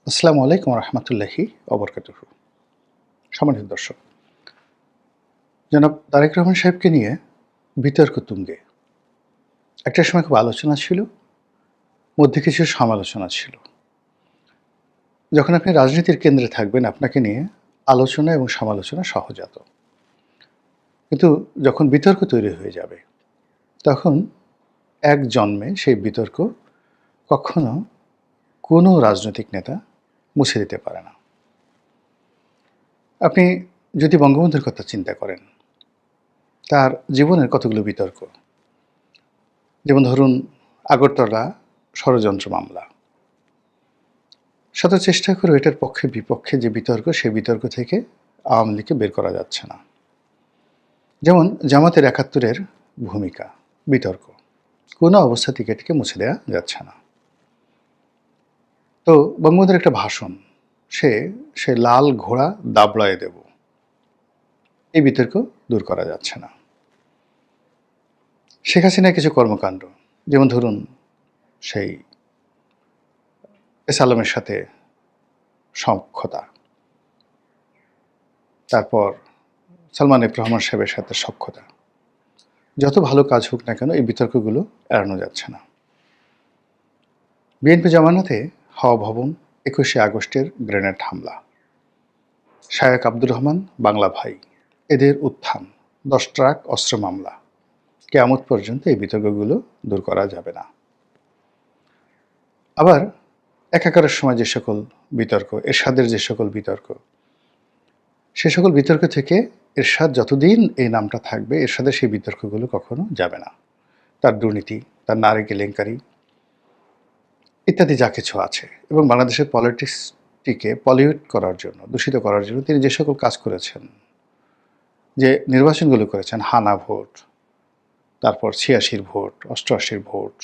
আসসালামু আলাইকুম রহমতুল্লাহি অবরকাতুহু। সম্মানিত দর্শক, জনাব তারেক রহমান সাহেবকে নিয়ে বিতর্ক তুঙ্গে। একটা সময় খুব আলোচনা ছিল, মধ্যে কিছু সমালোচনা ছিল। যখন আপনি রাজনীতির কেন্দ্রে থাকবেন, আপনাকে নিয়ে আলোচনা এবং সমালোচনা সহজাত। কিন্তু যখন বিতর্ক তৈরি হয়ে যাবে, তখন এক জন্মে সেই বিতর্ক কখনো কোনো রাজনৈতিক নেতা মুছে দিতে পারে না। আপনি যদি বঙ্গবন্ধুর কথা চিন্তা করেন, তার জীবনের কতগুলো বিতর্ক, যেমন ধরুন আগরতলা ষড়যন্ত্র মামলা। শত চেষ্টা করে এটার পক্ষে বিপক্ষে যে বিতর্ক, সেই বিতর্ক থেকে আওয়ামী লীগকে বের করা যাচ্ছে না। যেমন জামাতের ৭১-এর ভূমিকা, বিতর্ক, কোনো অবস্থাতেই এটিকে মুছে দেওয়া যাচ্ছে না। তো বঙ্গবন্ধুর একটা ভাষণ, সে লাল ঘোড়া দাবড়ায় দেব, এই বিতর্ক দূর করা যাচ্ছে না। শেখ হাসিনার কিছু কর্মকাণ্ড, যেমন ধরুন সেই এস আলমের সাথে সখ্যতা, তারপর সালমান এফ রহমান সাহেবের সাথে সখ্যতা, যত ভালো কাজ হোক না কেন এই বিতর্কগুলো এড়ানো যাচ্ছে না। বিএনপি জামানাতে হাওয়া ভবন, ২১শে আগস্টের গ্রেনেড হামলা, শায়েক আব্দুর রহমান বাংলা ভাই, এদের উত্থান, ১০ ট্রাক অস্ত্র মামলা, কিয়ামত পর্যন্ত এই বিতর্কগুলো দূর করা যাবে না। আবার একাকারের সময় যে সকল বিতর্ক, এরশাদের যে সকল বিতর্ক, সে সকল বিতর্ক থেকে এরশাদ যতদিন এই নামটা থাকবে, এরশাদের সেই বিতর্কগুলো কখনো যাবে না। তার দুর্নীতি, তার নারী কেলেঙ্কারি ইত্যাদি যা কিছু আছে, এবং বাংলাদেশের পলিটিক্সটিকে পলিউট করার জন্য, দূষিত করার জন্য তিনি যে সকল কাজ করেছেন, যে নির্বাচনগুলো করেছেন, হানা ভোট, তারপর ৮৬-র ভোট, ৮৮-র ভোট,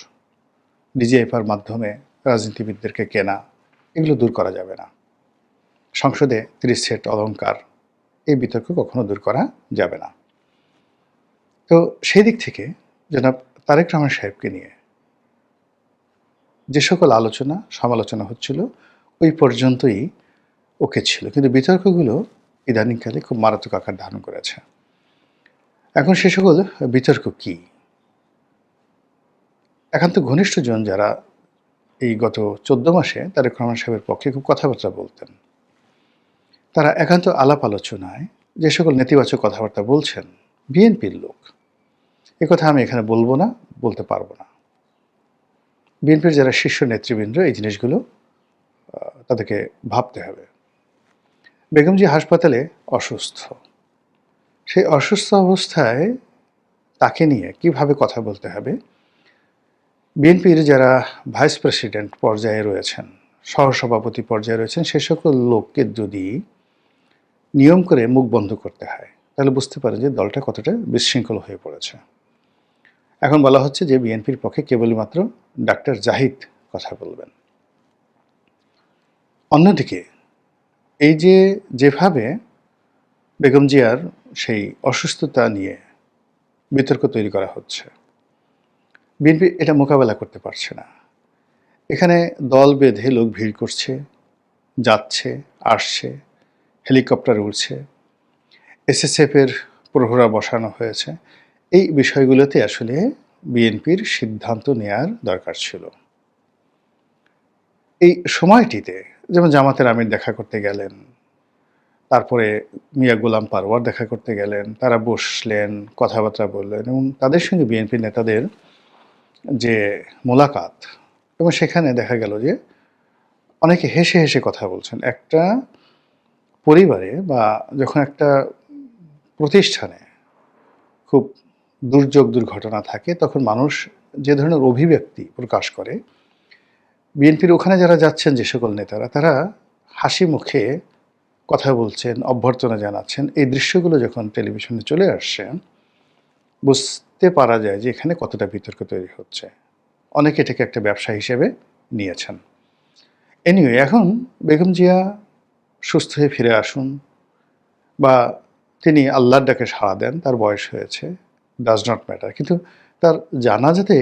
ডিজিএফআর মাধ্যমে রাজনীতিবিদদেরকে কেনা, এগুলো দূর করা যাবে না। সংসদে ৩০ সেট অলংকার, এই বিতর্ক কখনো দূর করা যাবে না। তো সেই দিক থেকে জনাব তারেক রহমান সাহেবকে নিয়ে যে সকল আলোচনা সমালোচনা হচ্ছিল, ওই পর্যন্তই ওকে ছিল। কিন্তু বিতর্কগুলো ইদানিংকালে খুব মারাত্মক আকার ধারণ করেছে। এখন সে সকল বিতর্ক কি? একান্ত ঘনিষ্ঠজন যারা এই গত ১৪ মাসে তারেক রহমান সাহেবের পক্ষে খুব কথাবার্তা বলতেন, তারা একান্ত আলাপ আলোচনায় যে সকল নেতিবাচক কথাবার্তা বলছেন, বিএনপির লোক, এ কথা আমি এখানে বলবো না, বলতে পারবো না। বিএনপির যারা শীর্ষ নেতৃবৃন্দ, এই জিনিসগুলো তাদেরকে ভাবতে হবে। বেগম জি হাসপাতালে অসুস্থ, সেই অসুস্থ অবস্থায় তাকে নিয়ে কিভাবে কথা বলতে হবে, বিএনপির যারা ভাইস প্রেসিডেন্ট পর্যায়ে রয়েছেন, সহসভাপতি পর্যায়ে রয়েছেন, সে সকল লোককে যদি নিয়ম করে মুখ বন্ধ করতে হয়, তাহলে বুঝতে পারে যে দলটা কতটা বিশৃঙ্খল হয়ে পড়েছে। এখন বলা হচ্ছে যে বিএনপির পক্ষে কেবলমাত্র ডাক্তার জাহিদ কথা বলবেন। অন্যদিকে এই যেভাবে বেগম জিয়ার সেই অসুস্থতা নিয়ে বিতর্ক তৈরি করা হচ্ছে, বিএনপি এটা মোকাবেলা করতে পারছে না। এখানে দল বেঁধে লোক ভিড় করছে, যাচ্ছে, আসছে, হেলিকপ্টার উড়ছে, এসএসএফের প্রহরা বসানো হয়েছে। এই বিষয়গুলোতে আসলে বিএনপির সিদ্ধান্ত নেয়ার দরকার ছিল। এই সময়টিতে যেমন জামাতের আমির দেখা করতে গেলেন, তারপরে মিয়া গোলাম পারওয়ার দেখা করতে গেলেন, তারা বসলেন, কথাবার্তা বললেন, এবং তাদের সঙ্গে বিএনপি নেতাদের যে মোলাকাত, এবং সেখানে দেখা গেল যে অনেকে হেসে হেসে কথা বলছেন। একটা পরিবারে বা যখন একটা প্রতিষ্ঠানে খুব দুর্যোগ দুর্ঘটনা থাকে, তখন মানুষ যে ধরনের অভিব্যক্তি প্রকাশ করে, বিএনপির ওখানে যারা যাচ্ছেন যে সকল নেতারা, তারা হাসি মুখে কথা বলছেন, অভ্যর্থনা জানাচ্ছেন। এই দৃশ্যগুলো যখন টেলিভিশনে চলে আসছে, বুঝতে পারা যায় যে এখানে কতটা বিতর্ক তৈরি হচ্ছে। অনেকে এটাকে একটা ব্যবসা হিসেবে নিয়েছেন। এনিওয়ে, এখন বেগম জিয়া সুস্থ হয়ে ফিরে আসুন, বা তিনি আল্লাহর ডাকে সাড়া দেন, তার বয়স হয়েছে, ডাজ নট ম্যাটার। কিন্তু তার জানাজাতে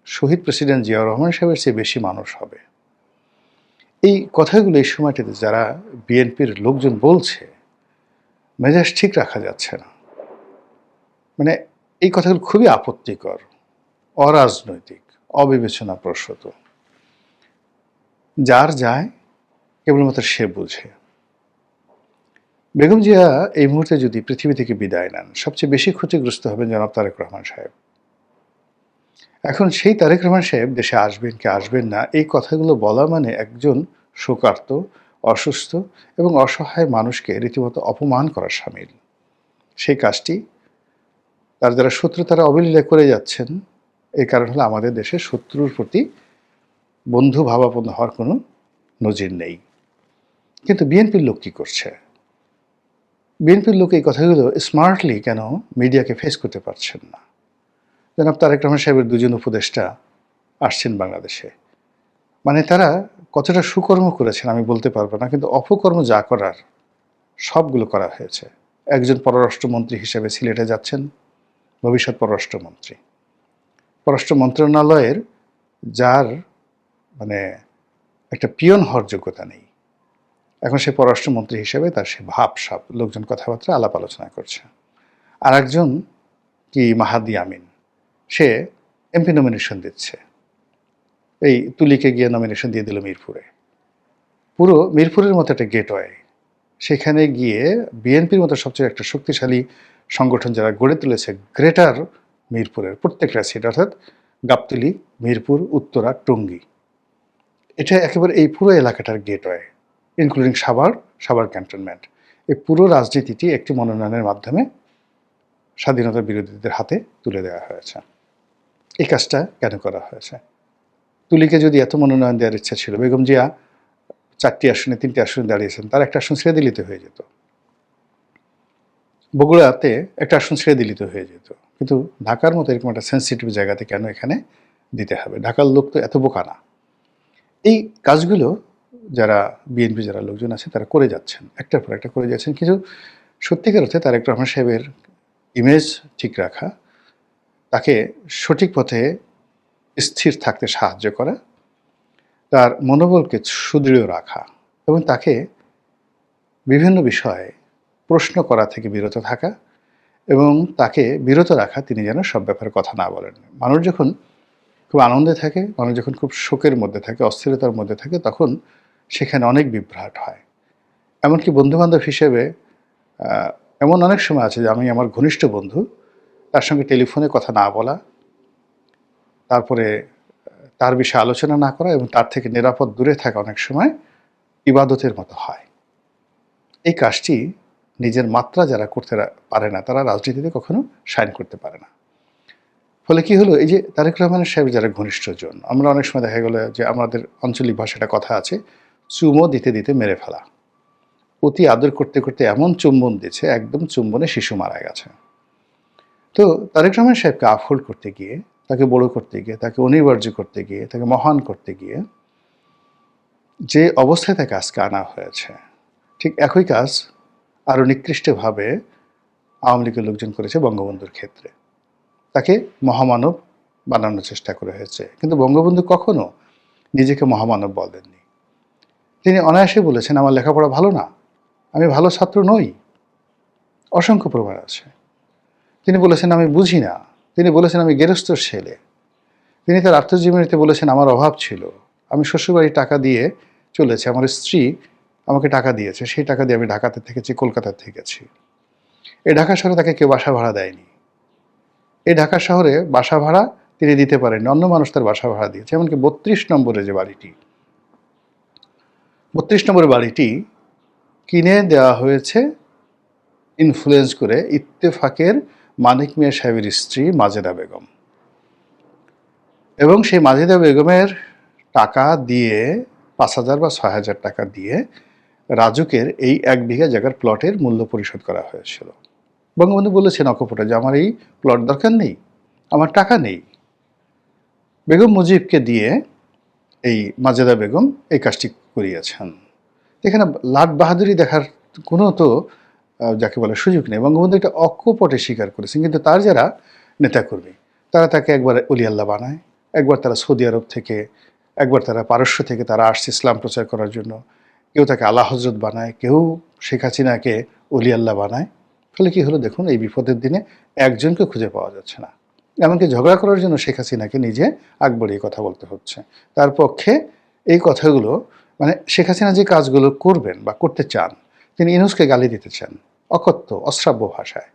শহীদ প্রেসিডেন্ট জিয়াউর রহমান সাহেবের চেয়ে বেশি মানুষ হবে। এই কথাগুলো এই সময়টাতে যারা বিএনপির লোকজন বলছে, মেজাজ ঠিক রাখা যাচ্ছে না। মানে এই কথাগুলো খুবই আপত্তিকর, অরাজনৈতিক, অবিবেচনাপ্রসূত। যার যায় কেবলমাত্র সে বুঝে। বেগম জিয়া এই মুহূর্তে যদি পৃথিবী থেকে বিদায় নেন, সবচেয়ে বেশি ক্ষতিগ্রস্ত হবেন জনাব তারেক রহমান সাহেব। এখন সেই তারেক রহমান সাহেব দেশে আসবেন কি আসবেন না, এই কথাগুলো বলা মানে একজন শোকার্ত, অসুস্থ এবং অসহায় মানুষকে রীতিমতো অপমান করার শামিল। সেই কাজটি তার যারা শত্রু তারা অবলীলা করে যাচ্ছেন। এই কারণ হলো আমাদের দেশে শত্রুর প্রতি বন্ধু ভাবাপন্ন হওয়ার কোনো নজির নেই। কিন্তু বিএনপির লোক কী করছে? বিএনপির লোক এই কথাগুলো স্মার্টলি কেন মিডিয়াকে ফেস করতে পারছেন না? জনাব তারেক রহমান সাহেবের দুজন উপদেষ্টা আসছেন বাংলাদেশে। মানে তারা কতটা সুকর্ম করেছেন আমি বলতে পারবো না, কিন্তু অপকর্ম যা করার সবগুলো করা হয়েছে। একজন পররাষ্ট্রমন্ত্রী হিসেবে সিলেটে যাচ্ছেন, ভবিষ্যৎ পররাষ্ট্রমন্ত্রী। পররাষ্ট্র মন্ত্রণালয়ের যার মানে একটা পিয়ন হওয়ার যোগ্যতা নেই, এখন সে পররাষ্ট্রমন্ত্রী হিসেবে তার সে ভাবসাব, লোকজন কথাবার্তা আলাপ আলোচনা করছে। আর একজন কি মাহাদি আমিন, সে এমপি নমিনেশন দিচ্ছে। এই তুলিকে গিয়ে নমিনেশন দিয়ে দিল মিরপুরে। পুরো মিরপুরের মতো একটা গেটওয়ে, সেখানে গিয়ে বিএনপির মতো সবচেয়ে একটা শক্তিশালী সংগঠন যারা গড়ে তুলেছে গ্রেটার মিরপুরের প্রত্যেকটা সিট, অর্থাৎ গাবতলী, মিরপুর, উত্তরা, টঙ্গী, এটা একেবারে এই পুরো এলাকাটার গেটওয়ে, ইনক্লুডিং সাভার ক্যান্টনমেন্ট। এই পুরো রাজনীতিটি একটি মনোনয়নের মাধ্যমে স্বাধীনতা বিরোধীদের হাতে তুলে দেওয়া হয়েছে। এই কাজটা কেন করা হয়েছে? তুলিকে যদি এত মনোনয়ন দেওয়ার ইচ্ছা ছিল, বেগম জিয়া 4টি আসনে 3টি আসনে দাঁড়িয়েছেন, তার একটা আসন ছেড়ে দিলিতে হয়ে যেত। বগুড়াতে একটা আসন ছেড়ে দিলিতে হয়ে যেত। কিন্তু ঢাকার মতো এরকম একটা সেন্সিটিভ জায়গাতে কেন এখানে দিতে হবে? ঢাকার লোক তো এত বোকা না। এই কাজগুলো যারা বিএনপি যারা লোকজন আছে তারা করে যাচ্ছেন, একটার পর একটা করে যাচ্ছেন। কিন্তু সত্যিকার অর্থে তারেক রহমান সাহেবের ইমেজ ঠিক রাখা, তাকে সঠিক পথে স্থির থাকতে সাহায্য করা, তার মনোবলকে সুদৃঢ় রাখা এবং তাকে বিভিন্ন বিষয়ে প্রশ্ন করা থেকে বিরত থাকা এবং তাকে বিরত রাখা তিনি যেন সব ব্যাপারে কথা না বলেন। মানুষ যখন খুব আনন্দে থাকে, মানুষ যখন খুব শোকের মধ্যে থাকে, অস্থিরতার মধ্যে থাকে, তখন সেখানে অনেক বিভ্রাট হয়। এমনকি বন্ধুবান্ধব হিসেবে এমন অনেক সময় আছে যে আমি আমার ঘনিষ্ঠ বন্ধু, তার সঙ্গে টেলিফোনে কথা না বলা, তারপরে তার বিষয়ে আলোচনা না করা এবং তার থেকে নিরাপদ দূরে থাকা অনেক সময় ইবাদতের মতো হয়। এই কাজটি নিজের মাত্রা যারা করতে পারে না, তারা রাজনীতিতে কখনো শাইন করতে পারে না। ফলে কি হলো, এই যে তারেক রহমানের সাহেব যারা ঘনিষ্ঠজন, আমরা অনেক সময় দেখা গেলো যে আমাদের আঞ্চলিক ভাষাটা কথা আছে, চুমো দিতে দিতে মেরে ফেলা। অতি আদর করতে করতে এমন চুম্বন দিচ্ছে, একদম চুম্বনে শিশু মারা গেছে। তো তারেক রহমান সাহেবকে আফহোল্ড করতে গিয়ে, তাকে বড় করতে গিয়ে, তাকে অনিবার্য করতে গিয়ে, তাকে মহান করতে গিয়ে যে অবস্থায় তাকে আজকে আনা হয়েছে, ঠিক একই কাজ আরও নিকৃষ্টভাবে আওয়ামী লীগের লোকজন করেছে বঙ্গবন্ধুর ক্ষেত্রে। তাকে মহামানব বানানোর চেষ্টা করা হয়েছে, কিন্তু বঙ্গবন্ধু কখনো নিজেকে মহামানব বলেননি। তিনি অনায়াসে বলেছেন আমার লেখাপড়া ভালো না, আমি ভালো ছাত্র নই, অসংখ্য প্রমাণ আছে। তিনি বলেছেন আমি বুঝি না, তিনি বলেছেন আমি গেরস্থর ছেলে, তিনি তার আত্মজীবনীতে বলেছেন আমার অভাব ছিল, আমি শ্বশুরবাড়ির টাকা দিয়ে চলেছি, আমার স্ত্রী আমাকে টাকা দিয়েছে, সেই টাকা দিয়ে আমি ঢাকাতে থেকেছি, কলকাতাতে থেকেছি। এই ঢাকা শহরে তাকে কেউ বাসা ভাড়া দেয়নি। এই ঢাকা শহরে বাসা ভাড়া তিনি দিতে পারেননি, অন্য মানুষ তার বাসা ভাড়া দিয়েছে। এমনকি 32 নম্বরে যে বাড়িটি, 32 নম্বরের বাড়িটি কিনে দেওয়া হয়েছে ইনফ্লুয়েন্স করে ইত্তেফাকের মানিক মিয়া সাহেবের স্ত্রী মাজেদা বেগম, এবং সেই মাজেদা বেগমের টাকা দিয়ে 5,000 বা 6,000 টাকা দিয়ে রাজুকের এই 1 বিঘা জায়গার প্লটের মূল্য পরিশোধ করা হয়েছিল। বঙ্গবন্ধু বলেছেন অকপটে যে আমার এই প্লট দরকার নেই, আমার টাকা নেই। বেগম মুজিবকে দিয়ে এই মাজেদা বেগম এই কাজটি করিয়েছেন। এখানে লাট বাহাদুরি দেখার কোনো তো যাকে বলে সুযোগ নেই। বঙ্গবন্ধু এটা অকপটে স্বীকার করেছেন, কিন্তু তার যারা নেতাকর্মী তারা তাকে একবার অলি আল্লাহ বানায়, একবার তারা সৌদি আরব থেকে একবার তারা পারস্য থেকে তারা আসছে ইসলাম প্রচার করার জন্য, কেউ তাকে আলা হজরত বানায়, কেউ শেখ হাসিনাকে অলি আল্লাহ বানায়। ফলে কি হলো দেখুন, এই বিপদের দিনে একজনকে খুঁজে পাওয়া যাচ্ছে না। এমনকি ঝগড়া করার জন্য শেখ হাসিনাকে নিজে আগ বাড়িয়ে কথা বলতে হচ্ছে। তার পক্ষে এই কথাগুলো, মানে শেখ হাসিনা যে কাজগুলো করবেন বা করতে চান, তিনি ইউনূসকে গালি দিতে চান অকথ্য অশ্রাব্য ভাষায়,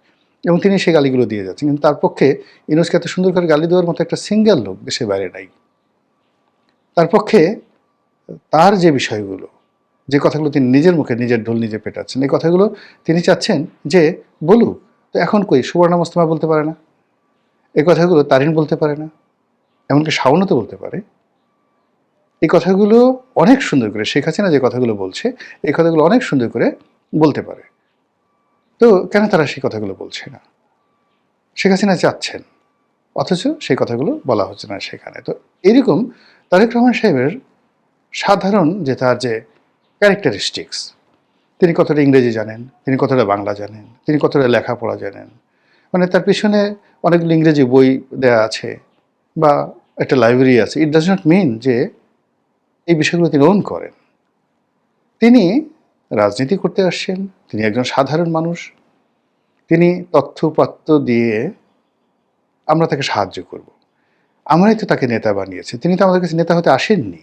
এবং তিনি সেই গালিগুলো দিয়ে যাচ্ছেন। কিন্তু তার পক্ষে ইউনূসকে এত সুন্দর করে গালি দেওয়ার মতো একটা সিঙ্গেল লোক দেশের বাইরে নাই। তার পক্ষে তার যে বিষয়গুলো, যে কথাগুলো তিনি নিজের মুখে নিজের ঢোল নিজে পেটাচ্ছেন, এই কথাগুলো তিনি চাচ্ছেন যে বলুক। তো এখন কই সুবর্ণা মোস্তফা বলতে পারে না, এই কথাগুলো তারিন বলতে পারে না, এমনকি শাওনও তো বলতে পারে। এই কথাগুলো অনেক সুন্দর করে শেখ হাসিনা যে কথাগুলো বলছে, এই কথাগুলো অনেক সুন্দর করে বলতে পারে। তো কেন তারা সেই কথাগুলো বলছে না? শেখ হাসিনা চাচ্ছেন, অথচ সেই কথাগুলো বলা হচ্ছে না সেখানে। তো এরকম তারেক রহমান সাহেবের সাধারণ যে তার যে ক্যারেক্টারিস্টিক্স, তিনি কতটা ইংরেজি জানেন, তিনি কতটা বাংলা জানেন, তিনি কতটা লেখাপড়া জানেন, মানে তার পিছনে অনেকগুলো ইংরেজি বই দেয়া আছে বা একটা লাইব্রেরি আছে, ইট ডাজ নট মিন যে এই বিষয়গুলো তিনি ওন করেন। তিনি রাজনীতি করতে আসছেন, তিনি একজন সাধারণ মানুষ, তিনি তথ্যপত্র দিয়ে আমরা তাকে সাহায্য করব। আমরাই তো তাকে নেতা বানিয়েছি, তিনি তো আমাদের কাছে নেতা হতে আসেননি।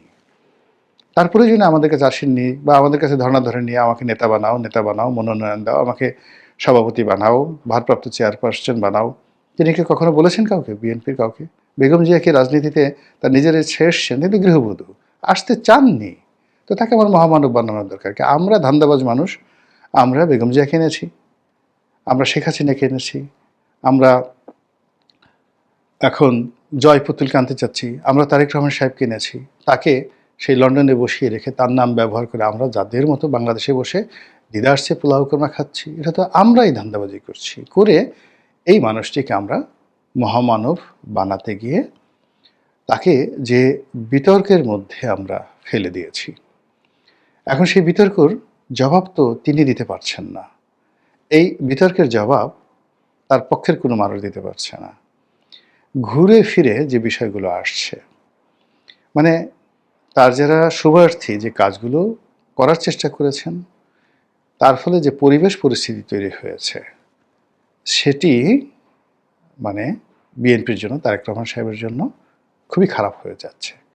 তারপরে যদি আমাদের কাছে আসেননি বা আমাদের কাছে ধর্ণা ধরেননি, আমাকে নেতা বানাও, মনোনয়ন দাও, আমাকে সভাপতি বানাও, ভারপ্রাপ্ত চেয়ারপারসন বানাও, তিনি কি কখনো বলেছেন কাউকে, বিএনপির কাউকে? বেগম জিয়া কি রাজনীতিতে তার নিজের ছেড়েছেন? তিনি গৃহবধূ, আসতে চাননি। তো তাকে আমার মহামানব বানানোর দরকার কি? আমরা ধান্দাবাজ মানুষ, আমরা বেগম জিয়াকে এনেছি, আমরা শেখ হাসিনাকে এনেছি, আমরা এখন জয় পুতুলকে আনতে চাচ্ছি, আমরা তারেক রহমান সাহেবকে এনেছি, তাকে সেই লন্ডনে বসিয়ে রেখে তার নাম ব্যবহার করে আমরা যাদের মতো বাংলাদেশে বসে দিদারসে পোলাও কোরমা খাচ্ছি। এটা তো আমরাই ধান্দাবাজি করছি, করে এই মানুষটিকে আমরা মহামানব বানাতে গিয়ে তাকে যে বিতর্কের মধ্যে আমরা ফেলে দিয়েছি। এখন সেই বিতর্কর জবাব তো তিনি দিতে পারছেন না। এই বিতর্কের জবাব তার পক্ষের কোনো মানুষ দিতে পারছে না। ঘুরে ফিরে যে বিষয়গুলো আসছে, মানে তার যারা শুভার্থী যে কাজগুলো করার চেষ্টা করেছেন, তার ফলে যে পরিবেশ পরিস্থিতি তৈরি হয়েছে, সেটি মানে বিএনপির জন্য, তারেক রহমান সাহেবের জন্য খুবই খারাপ হয়ে যাচ্ছে।